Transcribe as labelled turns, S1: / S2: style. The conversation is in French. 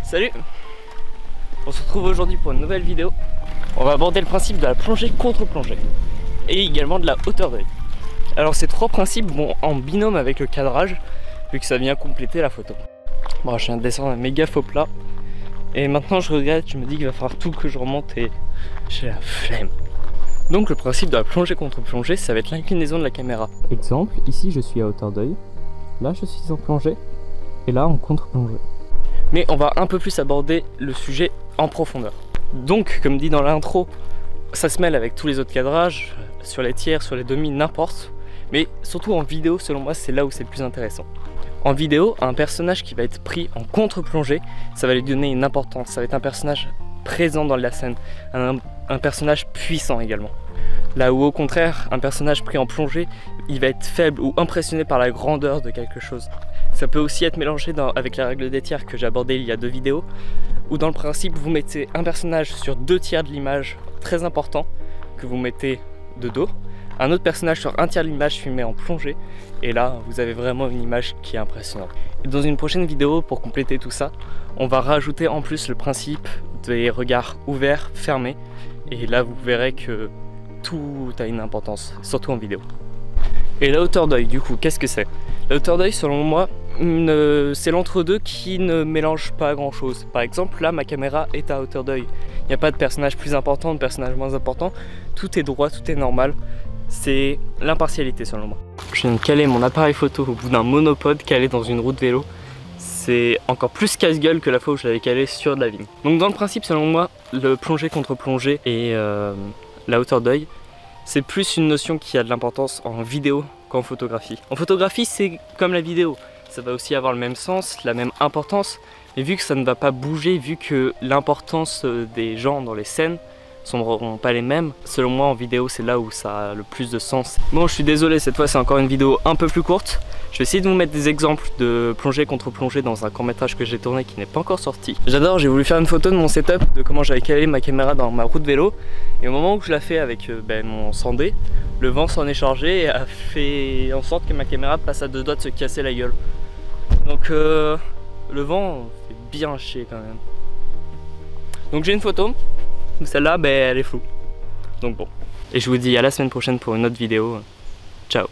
S1: Salut! On se retrouve aujourd'hui pour une nouvelle vidéo. On va aborder le principe de la plongée contre plongée et également de la hauteur d'œil. Alors ces trois principes vont en binôme avec le cadrage vu que ça vient compléter la photo. Bon, je viens de descendre un méga faux plat et maintenant je regrette, je me dis qu'il va falloir tout que je remonte et j'ai la flemme. Donc le principe de la plongée contre plongée, ça va être l'inclinaison de la caméra. Exemple, ici je suis à hauteur d'œil, là je suis en plongée et là en contre plongée. Mais on va un peu plus aborder le sujet en profondeur. Donc, comme dit dans l'intro, ça se mêle avec tous les autres cadrages, sur les tiers, sur les demi, n'importe. Mais surtout en vidéo, selon moi, c'est là où c'est le plus intéressant. En vidéo, un personnage qui va être pris en contre-plongée, ça va lui donner une importance. Ça va être un personnage présent dans la scène, un personnage puissant également. Là où au contraire, un personnage pris en plongée, il va être faible ou impressionné par la grandeur de quelque chose. Ça peut aussi être mélangé avec la règle des tiers que j'ai abordée il y a 2 vidéos, où dans le principe vous mettez un personnage sur 2 tiers de l'image très important, que vous mettez de dos, un autre personnage sur 1 tiers de l'image filmé en plongée, et là vous avez vraiment une image qui est impressionnante. Et dans une prochaine vidéo, pour compléter tout ça, on va rajouter en plus le principe des regards ouverts, fermés, et là vous verrez que tout a une importance, surtout en vidéo. Et la hauteur d'œil, du coup, qu'est-ce que c'est? La hauteur d'œil, selon moi, c'est l'entre-deux qui ne mélange pas grand-chose. Par exemple, là, ma caméra est à hauteur d'œil. Il n'y a pas de personnage plus important, de personnage moins important. Tout est droit, tout est normal. C'est l'impartialité, selon moi. Je viens de caler mon appareil photo au bout d'un monopode calé dans une roue de vélo. C'est encore plus casse-gueule que la fois où je l'avais calé sur de la vigne. Donc dans le principe, selon moi, le plongée contre plongée et la hauteur d'œil, c'est plus une notion qui a de l'importance en vidéo qu'en photographie. En photographie, c'est comme la vidéo. Ça va aussi avoir le même sens, la même importance, mais vu que ça ne va pas bouger, vu que l'importance des gens dans les scènes ne seront pas les mêmes, selon moi en vidéo c'est là où ça a le plus de sens. Bon, je suis désolé, cette fois c'est encore une vidéo un peu plus courte. Je vais essayer de vous mettre des exemples de plongée contre plongée dans un court-métrage que j'ai tourné qui n'est pas encore sorti. J'adore, j'ai voulu faire une photo de mon setup, de comment j'avais calé ma caméra dans ma roue de vélo, et au moment où je l'ai fait avec mon 100D, le vent s'en est chargé et a fait en sorte que ma caméra passe à 2 doigts de se casser la gueule. Donc le vent fait bien chier quand même. Donc j'ai une photo, celle-là elle est floue. Donc bon. Et je vous dis à la semaine prochaine pour une autre vidéo. Ciao.